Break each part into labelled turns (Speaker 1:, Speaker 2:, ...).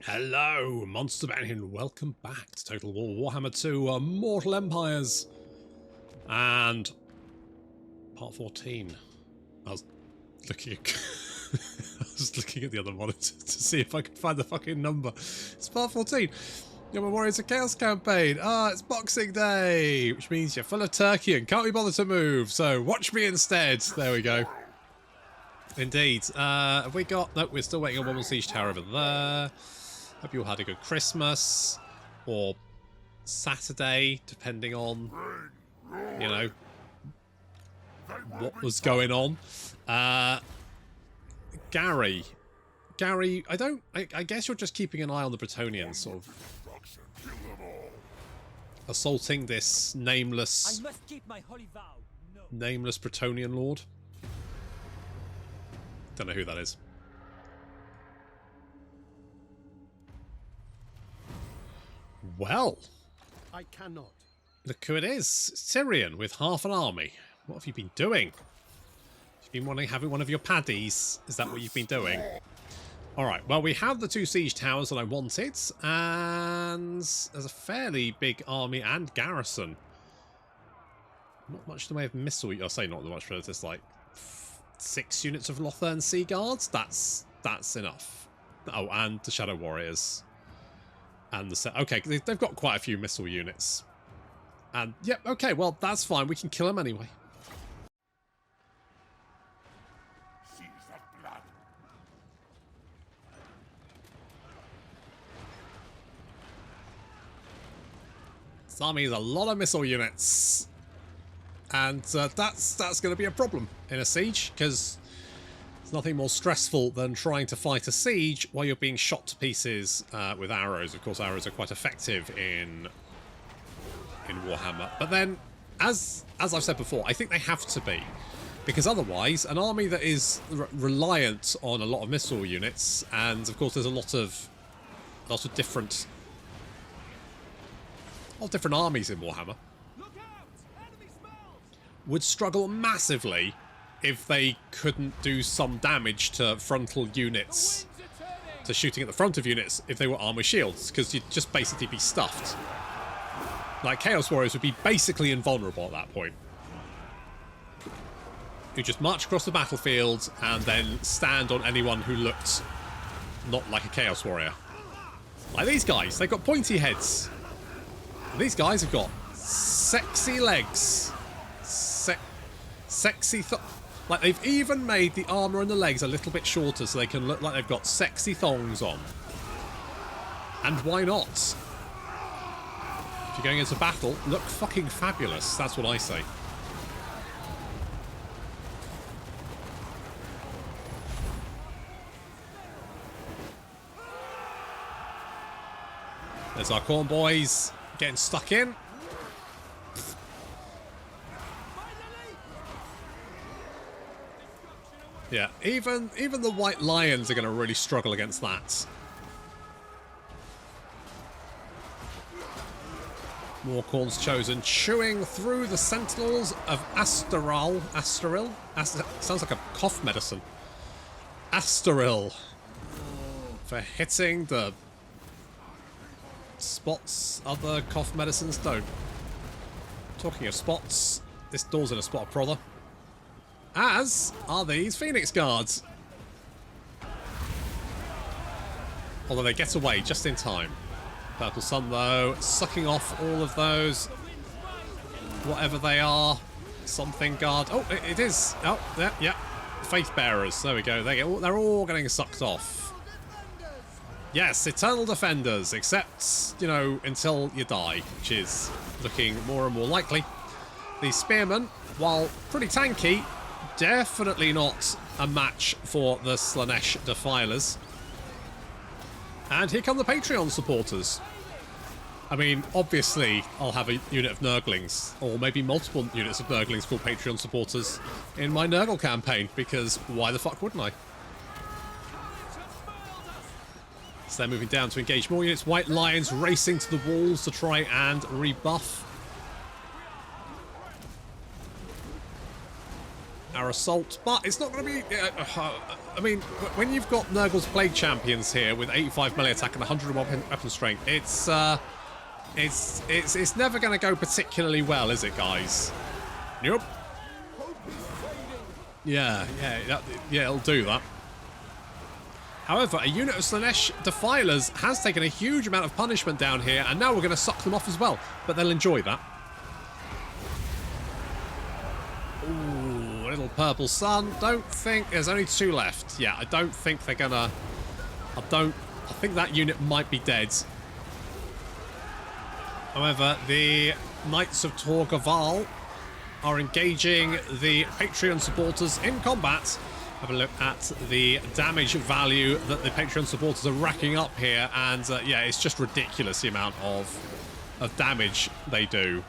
Speaker 1: Hello, Monster Bounty, and welcome back to Total War Warhammer 2 Mortal Empires. And part 14. I was looking at the other monitor to see if I could find the fucking number. It's part 14. You're my Warriors of Chaos campaign. It's Boxing Day, which means you're full of turkey and can't be bothered to move. So watch me instead. There we go. Indeed. Have we got... No, we're still waiting on one more siege tower over there. Hope you all had a good Christmas, or Saturday, depending on, you know, what was going on. Gary, I guess you're just keeping an eye on the Bretonnians, sort of assaulting this nameless Bretonnian lord. Don't know who that is. Well,
Speaker 2: I cannot.
Speaker 1: Look who it is. Syrian with half an army. What have you been doing? You've been having one of your paddies. Is that what you've been doing? Alright, well, we have the 2 siege towers that I wanted, and there's a fairly big army and garrison. Not much in the way of missile. I'll say not much, but there's like 6 units of Lothern Sea Guards. That's enough. Oh, and the Shadow Warriors. And okay, they've got quite a few missile units. And, yep, okay, well, that's fine. We can kill them anyway. This army is a lot of missile units. And that's going to be a problem in a siege, because there's nothing more stressful than trying to fight a siege while you're being shot to pieces with arrows. Of course, arrows are quite effective in Warhammer. But then, as I've said before, I think they have to be. Because otherwise, an army that is reliant on a lot of missile units, and of course there's a lot of different armies in Warhammer, would struggle massively if they couldn't do some damage to frontal units, to shooting at the front of units if they were armor shields, because you'd just basically be stuffed. Like, Chaos Warriors would be basically invulnerable at that point. You just march across the battlefield and then stand on anyone who looked not like a Chaos Warrior. Like these guys, they've got pointy heads. And these guys have got sexy legs. Sexy like, they've even made the armour and the legs a little bit shorter so they can look like they've got sexy thongs on. And why not? If you're going into battle, look fucking fabulous. That's what I say. There's our corn boys getting stuck in. Yeah, even the White Lions are going to really struggle against that. More Khorne's chosen, chewing through the Sentinels of Astaril. Sounds like a cough medicine. Astaril. For hitting the spots other cough medicines don't. Talking of spots, this door's in a spot of prother. As are these Phoenix Guards. Although they get away just in time. Purple Sun, though, sucking off all of those, whatever they are. Something Guard. Oh, it is. Oh, yeah. Faith Bearers. There we go. They're all getting sucked off. Yes, Eternal Defenders, except, you know, until you die, which is looking more and more likely. The Spearmen, while pretty tanky, definitely not a match for the Slannesh Defilers. And here come the Patreon supporters. I mean, obviously, I'll have a unit of Nurglings, or maybe multiple units of Nurglings called Patreon supporters in my Nurgle campaign, because why the fuck wouldn't I? So they're moving down to engage more units. White Lions racing to the walls to try and rebuff. air assault, but it's not going to be... I mean, when you've got Nurgle's Plague Champions here with 85 melee attack and 101 weapon strength, it's never going to go particularly well, is it, guys? Nope. Yeah, it'll do that. However, a unit of Slannesh Defilers has taken a huge amount of punishment down here, and now we're going to suck them off as well, but they'll enjoy that. Ooh, a little purple sun. Don't think... There's only 2 left. Yeah, I don't think they're going to... I think that unit might be dead. However, the Knights of Torgaval are engaging the Patreon supporters in combat. Have a look at the damage value that the Patreon supporters are racking up here, and yeah, it's just ridiculous the amount of damage they do.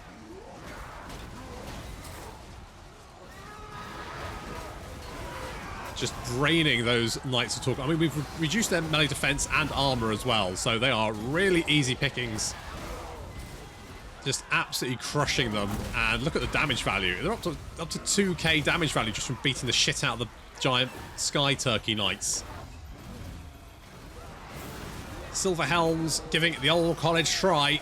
Speaker 1: Just draining those Knights of Torgaval. I mean, we've reduced their melee defense and armor as well, so they are really easy pickings. Just absolutely crushing them, and look at the damage value. They're up to 2k damage value just from beating the shit out of the giant Sky Turkey Knights. Silver Helms giving it the old college try.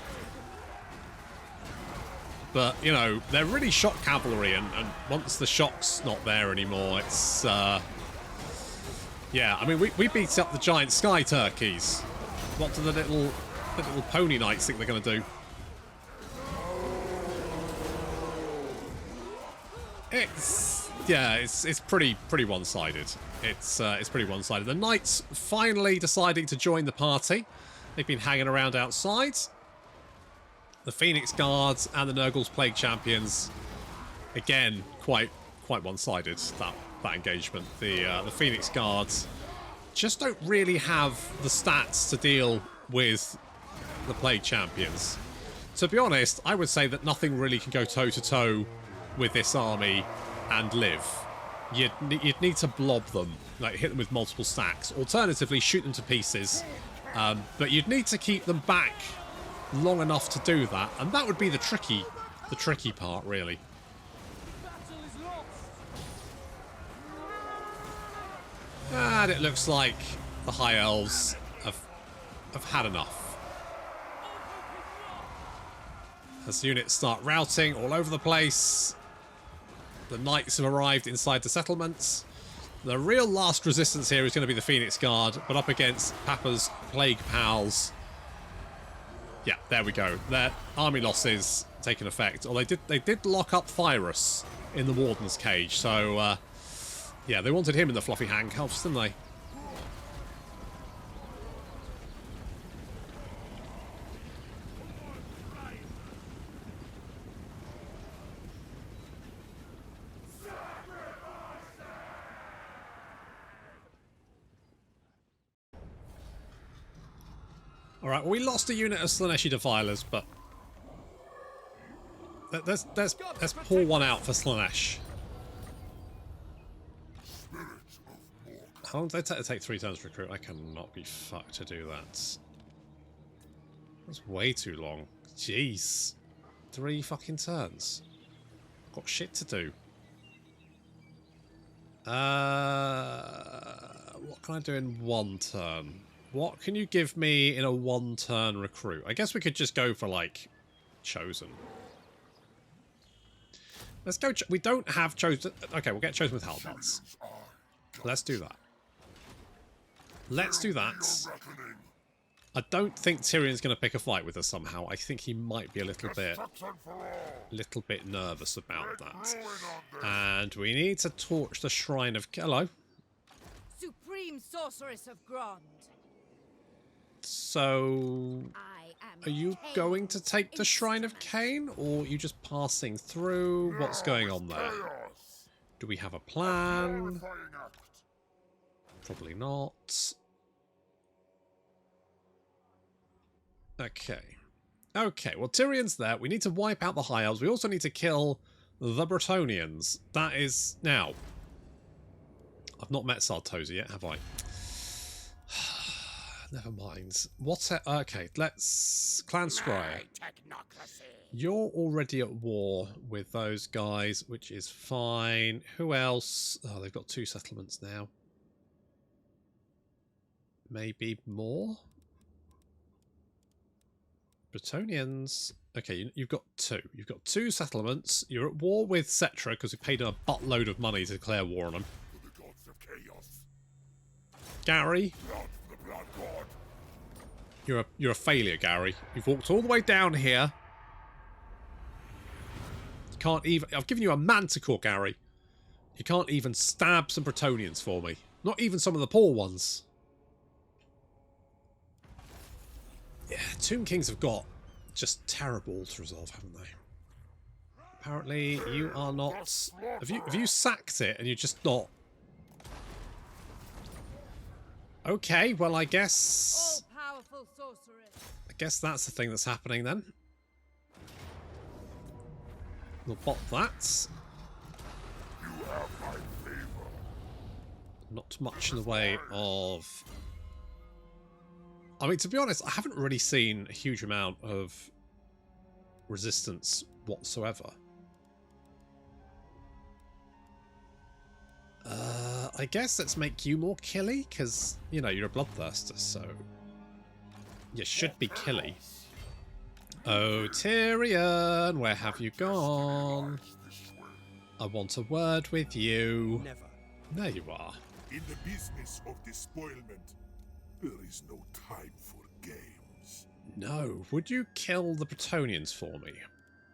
Speaker 1: But, you know, they're really shock cavalry, and once the shock's not there anymore, it's... yeah, I mean, we beat up the giant Sky Turkeys. What do the little pony knights think they're going to do? It's pretty one-sided. It's pretty one-sided. The knights finally deciding to join the party. They've been hanging around outside. The Phoenix Guards and the Nurgle's Plague Champions, again, quite one-sided. That engagement. The Phoenix Guards just don't really have the stats to deal with the Plague Champions. To be honest, I would say that nothing really can go toe-to-toe with this army and live. You'd need to blob them, like hit them with multiple stacks. Alternatively, shoot them to pieces. But you'd need to keep them back long enough to do that, and that would be the tricky part, really. And it looks like the High Elves have had enough. As units start routing all over the place, the Knights have arrived inside the settlements. The real last resistance here is going to be the Phoenix Guard, but up against Papa's Plague Pals. Yeah, there we go. Their army losses taking effect. Or they did lock up Forious in the Warden's cage, so yeah, they wanted him in the fluffy handcuffs, didn't they? Alright, well, we lost a unit of Slanneshi Defilers, but let's pour one out for Slannesh. How long did they take 3 turns to recruit? I cannot be fucked to do that. That's way too long. Jeez. 3 fucking turns. Got shit to do. What can I do in 1 turn? What can you give me in a 1-turn recruit? I guess we could just go for, like, Chosen. Let's go... We don't have Chosen... Okay, we'll get Chosen with Halberds. Let's do that. Let's do that. I don't think Tyrion's going to pick a fight with us somehow. I think he might be a little bit nervous about that. And we need to torch the Shrine of... Hello.
Speaker 2: Supreme Sorceress of Grond.
Speaker 1: So, are you going to take the Shrine of Cain, or are you just passing through? What's going on there? Do we have a plan? Probably not. Okay. Okay, well, Tyrion's there. We need to wipe out the High Elves. We also need to kill the Bretonnians. That is... Now, I've not met Sartosa yet, have I? Never mind. Okay, let's... Clan Scryer. You're already at war with those guys, which is fine. Who else? Oh, they've got 2 settlements now. Maybe more? Bretonnians. Okay, you've got 2. You've got 2 settlements. You're at war with Cetra because we paid them a buttload of money to declare war on them. Gary. You're a failure, Gary. You've walked all the way down here. You can't even... I've given you a manticore, Gary. You can't even stab some Bretonnians for me. Not even some of the poor ones. Yeah, Tomb Kings have got just terrible to resolve, haven't they? Apparently, you are not... Have you sacked it and you're just not... Okay, well, I guess...
Speaker 2: All-powerful sorceress.
Speaker 1: I guess that's the thing that's happening then. We'll bot that.
Speaker 3: You have my favor.
Speaker 1: Not much in the way of... I mean, to be honest, I haven't really seen a huge amount of resistance whatsoever. I guess let's make you more killy, because, you know, you're a bloodthirster, so you should be killy. Oh, Tyrion, where have you gone? I want a word with you.
Speaker 4: Never.
Speaker 1: There you are.
Speaker 3: In the business of despoilment, there is no time for games.
Speaker 1: No. Would you kill the Bretonnians for me?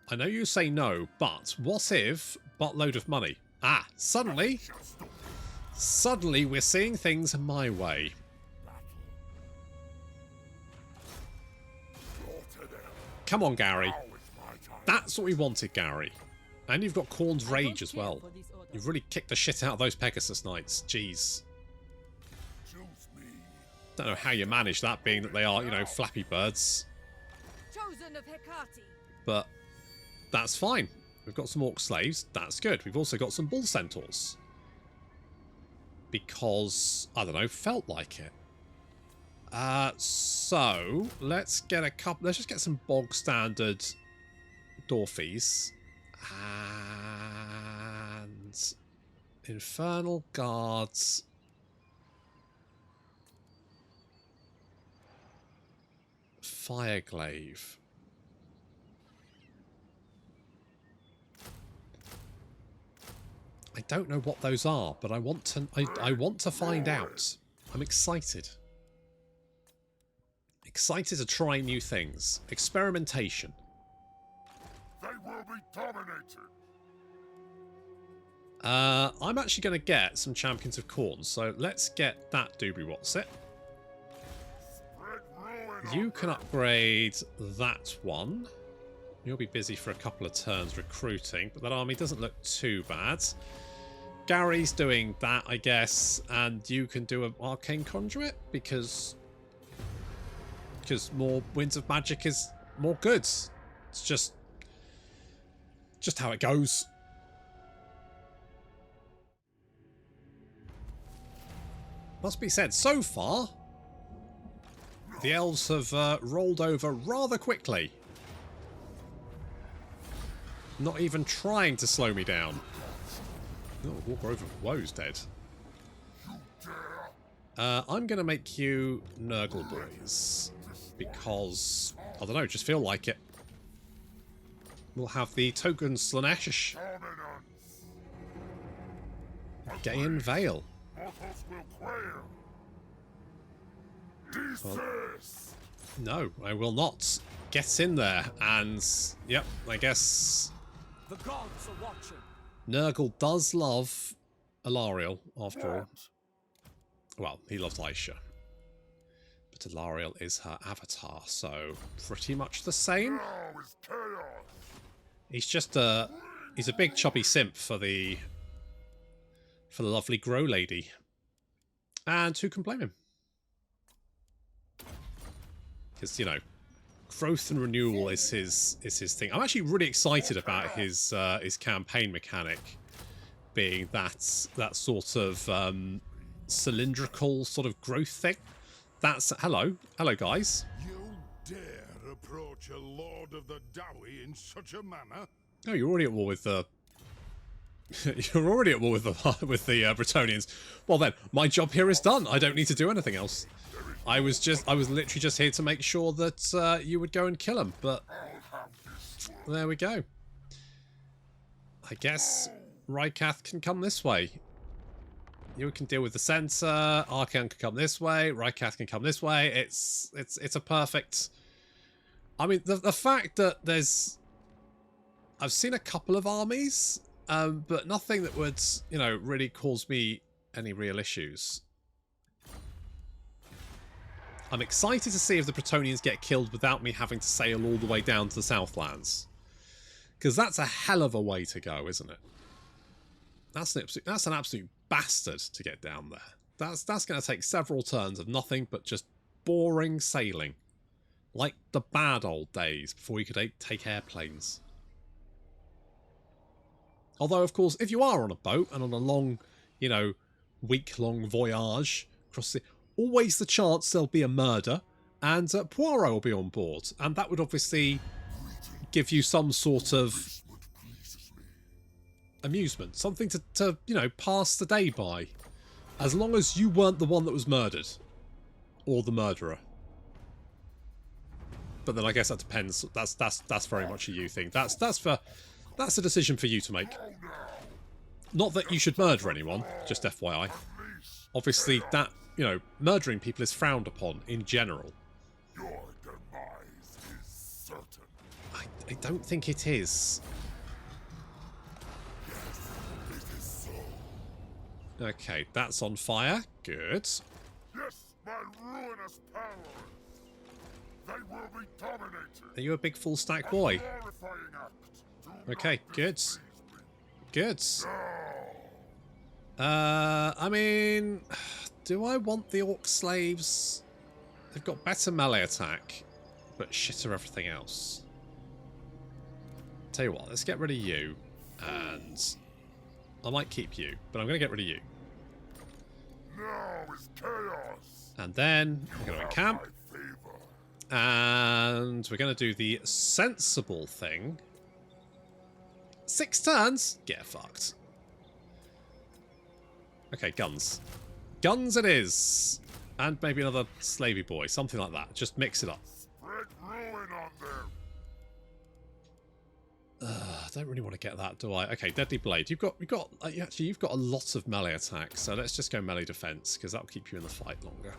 Speaker 1: I know you say no, but what if buttload of money? Ah, suddenly we're seeing things my way. Come on, Gary. That's what we wanted, Gary. And you've got Khorne's Rage as well. You've really kicked the shit out of those Pegasus Knights. Jeez. Don't know how you manage that, being that they are, you know, flappy birds.
Speaker 2: Chosen of Hecate.
Speaker 1: But that's fine. We've got some orc slaves. That's good. We've also got some bull centaurs. Because, I don't know, felt like it. So, let's get a couple... Let's just get some bog standard Dwarfies. And... Infernal Guards... Fireglaive. I don't know what those are, but I want to find out. I'm excited. Excited to try new things. Experimentation.
Speaker 3: They will be dominated.
Speaker 1: I'm actually going to get some Champions of Khorne, so let's get that doobie what's it. You can upgrade that one. You'll be busy for a couple of turns recruiting, but that army doesn't look too bad. Gary's doing that, I guess, and you can do an Arcane Conduit because more Winds of Magic is more goods. It's just how it goes. Must be said, so far, the elves have rolled over rather quickly. Not even trying to slow me down. Oh, Walker over Woe's dead. I'm going to make you Nurgle boys. Because, I don't know, just feel like it. We'll have the token Slannesh. Gain Vale. Well, no, I will not. Get in there, and yep, I guess
Speaker 4: The gods are watching.
Speaker 1: Nurgle does love Alariel, after all. Well, he loves Aisha. But Alariel is her avatar, so pretty much the same. He's just he's a big chubby simp for the lovely Grow lady. And who can blame him? Because, you know, growth and renewal is his thing. I'm actually really excited about his campaign mechanic being that sort of cylindrical sort of growth thing. that's... Hello. Hello, guys.
Speaker 3: You dare approach a Lord of the Dowie in such a manner?
Speaker 1: Oh, you're already at war with the... you're already at war with the Bretonnians. Well then, my job here is done. I don't need to do anything else. I was literally just here to make sure that you would go and kill him, but there we go. I guess Rykath can come this way. You can deal with the center. Archaon can come this way. Rykath can come this way. It's a perfect... I mean, the fact that there's... I've seen a couple of armies, but nothing that would, you know, really cause me any real issues. I'm excited to see if the Bretonnians get killed without me having to sail all the way down to the Southlands. Because that's a hell of a way to go, isn't it? That's an absolute bastard to get down there. That's going to take several turns of nothing but just boring sailing. Like the bad old days before you could take airplanes. Although, of course, if you are on a boat and on a long, you know, week-long voyage across the... Always the chance there'll be a murder, and Poirot will be on board. And that would obviously give you some sort of amusement. Something to you know, pass the day by. As long as you weren't the one that was murdered. Or the murderer. But then I guess that depends. That's very much a you thing. That's a decision for you to make. Not that you should murder anyone, just FYI. Obviously, that, you know, murdering people is frowned upon in general.
Speaker 3: Your demise is certain.
Speaker 1: I don't think it is.
Speaker 3: Yes, it is so.
Speaker 1: Okay, that's on fire. Good.
Speaker 3: Yes, my ruinous powers. They will be dominated.
Speaker 1: Are you a big full stack boy?
Speaker 3: Horrifying act. Do
Speaker 1: Okay,
Speaker 3: not
Speaker 1: good.
Speaker 3: displease me.
Speaker 1: Good.
Speaker 3: No.
Speaker 1: I mean, do I want the orc slaves? They've got better melee attack, but shitter everything else. Tell you what, let's get rid of you, and I might keep you, but I'm going to get rid of you.
Speaker 3: Now is chaos.
Speaker 1: And then we're going to encamp,
Speaker 3: My favor.
Speaker 1: and we're going to do the sensible thing. 6 turns? Get fucked. Okay, guns. Guns it is! And maybe another slavey boy, something like that. Just mix it up.
Speaker 3: Spread ruin on them.
Speaker 1: I don't really want to get that, do I? Okay, Deadly Blade. You've got a lot of melee attacks, so let's just go melee defense because that'll keep you in the fight longer.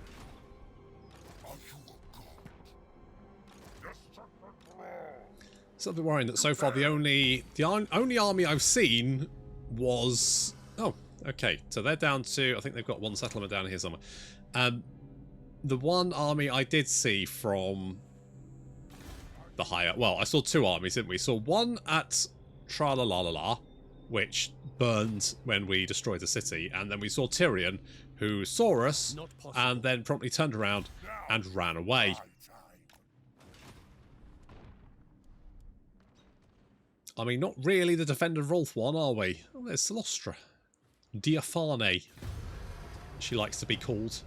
Speaker 3: Are you a god? Yes, sir.
Speaker 1: It's a bit worrying that so far the only army I've seen was... Oh, okay. So they're down to... I think they've got one settlement down here somewhere. The one army I did see from the higher... Well, I saw 2 armies, didn't we? Saw one at Tra-la-la-la-la, which burned when we destroyed the city. And then we saw Tyrion, who saw us and then promptly turned around and ran away. I mean, not really the Defender of Rolf one, are we? Oh, there's Celostra. Diaphane, she likes to be called.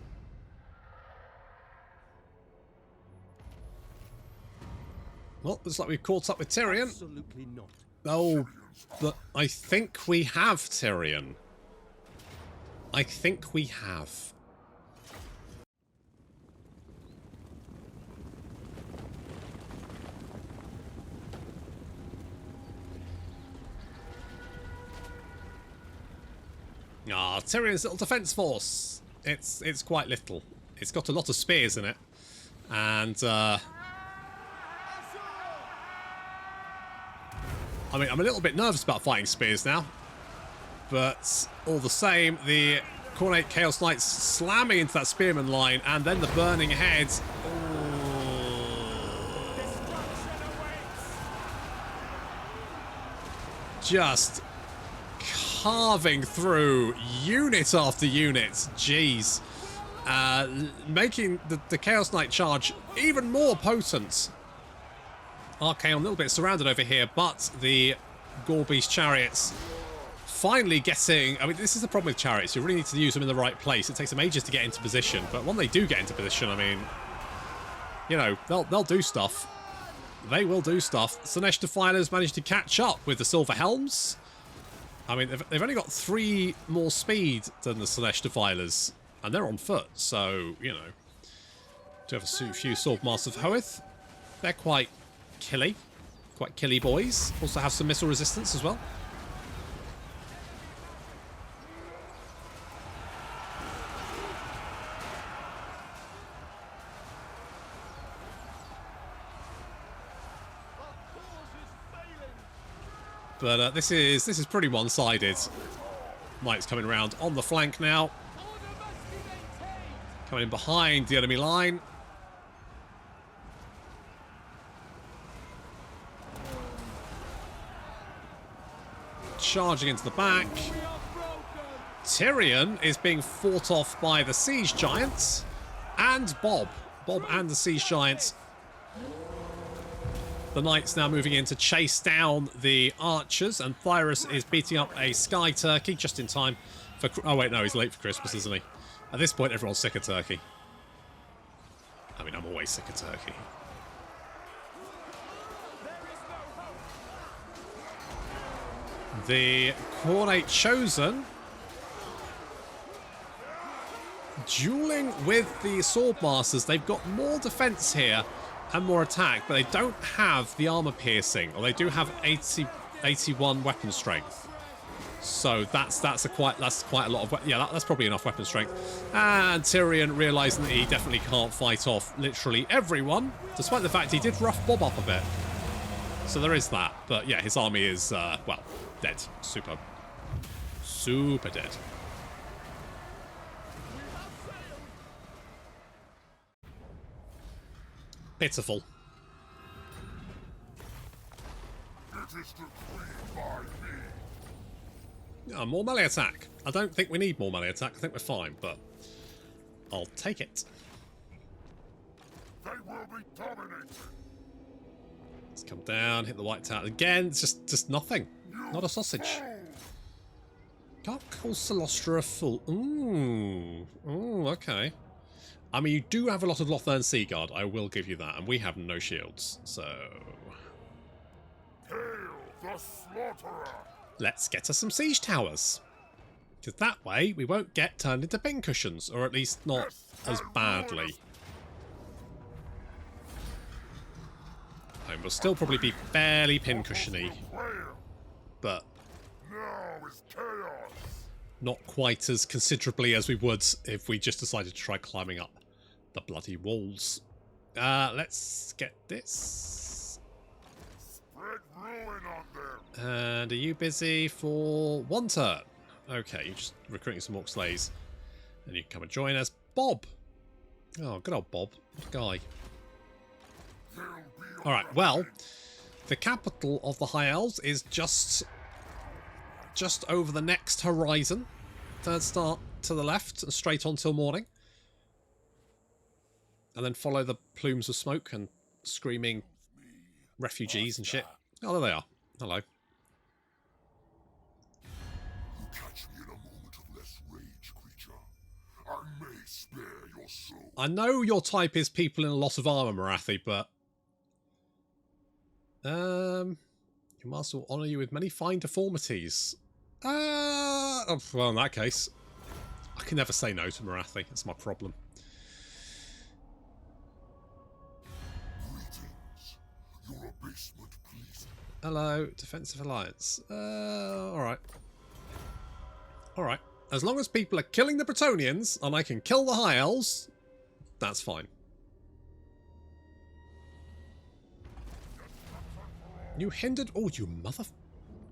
Speaker 1: Well, looks like we've caught up with Tyrion.
Speaker 4: Absolutely not.
Speaker 1: Oh, but I think we have Tyrion. I think we have. Ah, Tyrion's little defense force. It's quite little. It's got a lot of spears in it, and I mean, I'm a little bit nervous about fighting spears now, but all the same, the Khornate Chaos Knights slamming into that spearman line, and then the burning heads. Just carving through unit after unit. Jeez. Making the Chaos Knight charge even more potent. Archaon a little bit surrounded over here, but the Gorbeast chariots finally getting... I mean, this is the problem with chariots. You really need to use them in the right place. It takes them ages to get into position. But when they do get into position, I mean... You know, they'll do stuff. They will do stuff. Slannesh Defilers managed to catch up with the Silver Helms. I mean, they've only got 3 more speed than the Slannesh Defilers. And they're on foot, so, you know. Do have a few Swordmasters of Hoeth. They're quite killy. Quite killy boys. Also have some missile resistance as well. But this is pretty one-sided. Knight's coming around on the flank now. Coming in behind the enemy line. Charging into the back. Tyrion is being fought off by the Siege Giants. And Bob. Bob and the Siege Giants. The Knights now moving in to chase down the archers, and Forious is beating up a Sky Turkey just in time for... Oh wait, no, he's late for Christmas, isn't he? At this point, everyone's sick of turkey. I mean, I'm always sick of turkey. The Khorne Chosen dueling with the Swordmasters. They've got more defense here and more attack, but they don't have the armor piercing, or they do have 81 weapon strength. So that's quite a lot of... Yeah, that's probably enough weapon strength. And Tyrion realising that he definitely can't fight off literally everyone, despite the fact he did rough Bob up a bit. So there is that. But yeah, his army is, well, dead. Super dead. Pitiful.
Speaker 3: It is decreed by me.
Speaker 1: More melee attack. I don't think we need more melee attack. I think we're fine, but I'll take it.
Speaker 3: They will be dominated.
Speaker 1: Let's come down, hit the white tower again. It's just nothing. Not a sausage. Can't call Celostra a fool. Ooh, okay. I mean, you do have a lot of Lothern Sea Guard, I will give you that, and we have no shields, so...
Speaker 3: Hail the Slaughterer!
Speaker 1: Let's get us some siege towers. Because that way, we won't get turned into pincushions, or at least not as badly. And we'll still probably be fairly pincushiony, but
Speaker 3: Now is chaos.
Speaker 1: not quite as considerably as we would if we just decided to try climbing up the bloody walls. Let's get this.
Speaker 3: Spread ruin on them.
Speaker 1: And are you busy for 1 turn? Okay, you're just recruiting some Orc Slays. And you can come and join us. Bob! Oh, good old Bob. What a guy. Alright, well, the capital of the High Elves is just over the next horizon. Third start to the left and straight on till morning. And then follow the plumes of smoke and screaming refugees and shit. Oh, there they are. Hello.
Speaker 3: You catch me in a moment of less rage, creature. I may spare your soul.
Speaker 1: I know your type is people in a lot of armour, Morathi, but... Your master will honour you with many fine deformities. Well, in that case, I can never say no to Morathi. That's my problem.
Speaker 3: Greetings. Your abasement, please.
Speaker 1: Hello, Defensive Alliance. Alright. Alright. As long as people are killing the Bretonnians and I can kill the High Elves, that's fine. You hindered... Oh, you mother...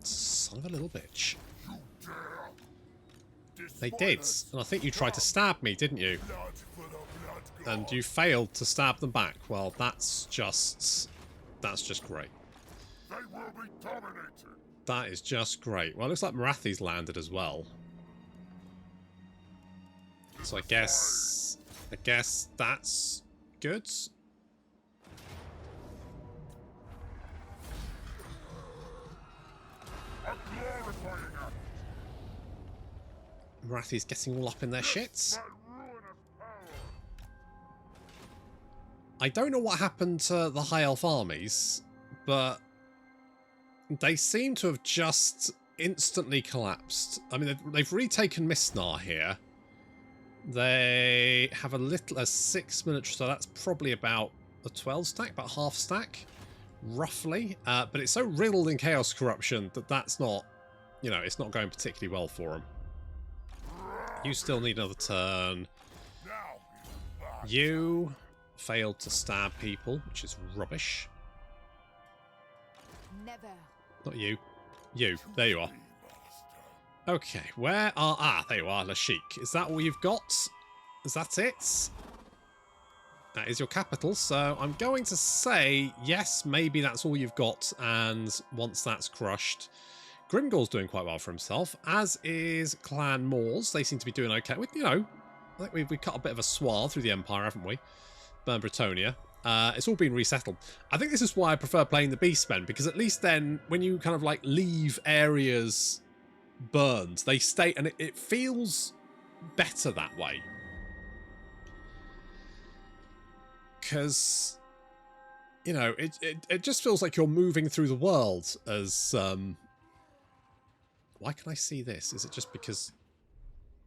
Speaker 1: Son of a little bitch.
Speaker 3: You dare.
Speaker 1: They did. And I think you tried to stab me, didn't you?
Speaker 3: Blood for the blood god.
Speaker 1: And you failed to stab them back. Well, that's just great.
Speaker 3: They will be dominated.
Speaker 1: That is just great. Well, it looks like Morathi's landed as well. So I guess that's good.
Speaker 3: A glorifying act.
Speaker 1: Morathi's getting all up in their shits. I don't know what happened to the High Elf armies, but they seem to have just instantly collapsed. I mean, they've retaken Mistnar here. They have a 6 military, so that's probably about a 12 stack, about half stack, roughly. But it's so riddled in chaos corruption that that's not, you know, it's not going particularly well for them. You still need another turn. You failed to stab people, which is rubbish.
Speaker 2: Never.
Speaker 1: Not you. You. There you are. Okay, where are... Ah, there you are, Lashik. Is that all you've got? Is that it? That is your capital, so I'm going to say, yes, maybe that's all you've got, and once that's crushed... Grimgor's doing quite well for himself, as is Clan Moors. They seem to be doing okay. With, you know, I think we cut a bit of a swath through the Empire, haven't we? Burn Bretonia. It's all been resettled. I think this is why I prefer playing the Beastmen, because at least then, when you kind of like leave areas burned, they stay, and it feels better that way. Because, you know, it just feels like you're moving through the world as... Why can I see this? Is it just because...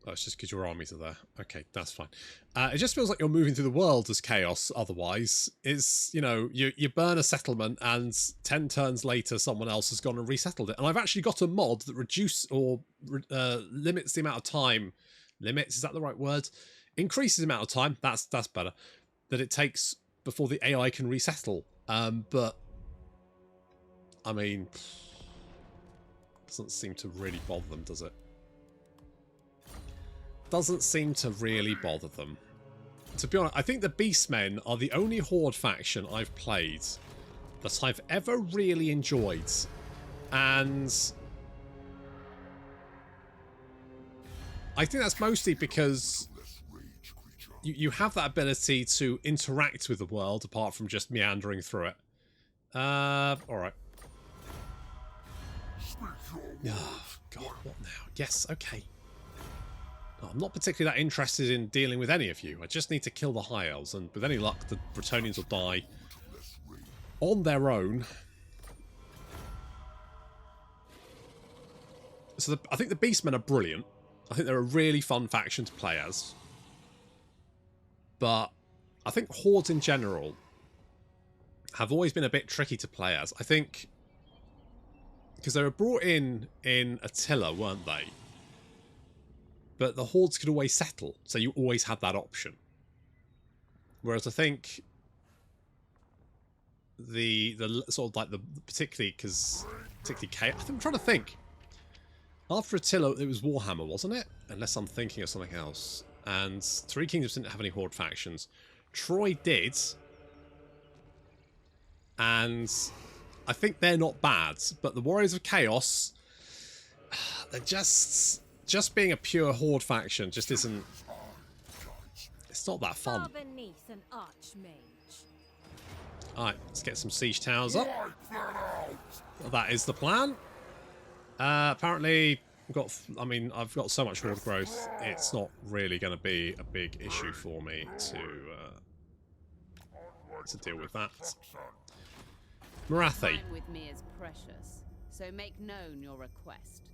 Speaker 1: Oh, it's just because your armies are there. Okay, that's fine. It just feels like you're moving through the world as chaos otherwise. Is, you know, you burn a settlement and 10 turns later someone else has gone and resettled it. And I've actually got a mod that limits the amount of time... Limits, is that the right word? Increases the amount of time, that's better, that it takes before the AI can resettle. But, I mean... Doesn't seem to really bother them, does it? Doesn't seem to really bother them. To be honest, I think the Beastmen are the only Horde faction I've played that I've ever really enjoyed. And I think that's mostly because you have that ability to interact with the world apart from just meandering through it. Alright. Oh, God, what now? Yes, okay. No, I'm not particularly that interested in dealing with any of you. I just need to kill the High Elves, and with any luck, the Bretonians will die on their own. So I think the Beastmen are brilliant. I think they're a really fun faction to play as. But I think Hordes in general have always been a bit tricky to play as. I think... Because they were brought in Attila, weren't they? But the Hordes could always settle, so you always had that option. Whereas I think the sort of like the particularly I'm trying to think. After Attila, it was Warhammer, wasn't it? Unless I'm thinking of something else. And Three Kingdoms didn't have any Horde factions. Troy did, and I think they're not bad, but the Warriors of Chaos, they're just being a pure Horde faction just isn't... It's not that fun.
Speaker 2: Far beneath an archmage.
Speaker 1: Alright, let's get some siege towers up. That is the plan. Apparently, I've got so much Horde growth, it's not really going to be a big issue for me to deal with that. Morathi.
Speaker 5: Time with me is precious, so make known your request.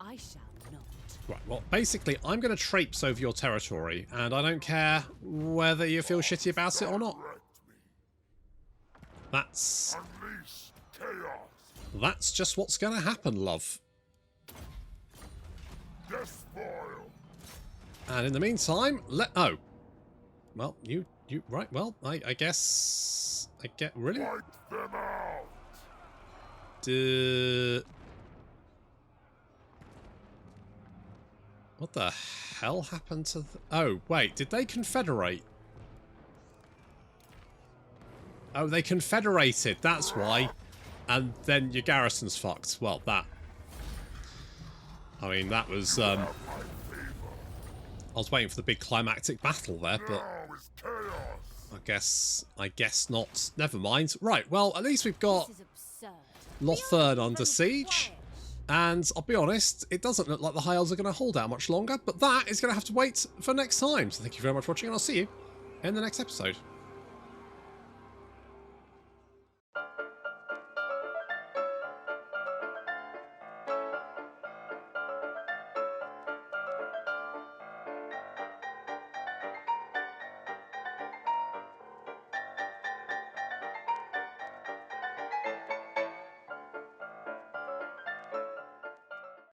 Speaker 5: I shall not.
Speaker 1: Right, well, basically, I'm going to traipse over your territory, and I don't care whether you feel shitty about it or not. That's just what's going to happen, love. And in the meantime, oh. Well, right, well, I guess... Really? What the hell happened to... Oh, wait, did they confederate? Oh, they confederated, that's why. And then your garrison's fucked. Well, that... I mean, that was... I was waiting for the big climactic battle there, but... I guess not. Never mind. Right, well, at least we've got Lothern under siege. And I'll be honest, it doesn't look like the High Elves are going to hold out much longer, but that is going to have to wait for next time. So thank you very much for watching, and I'll see you in the next episode.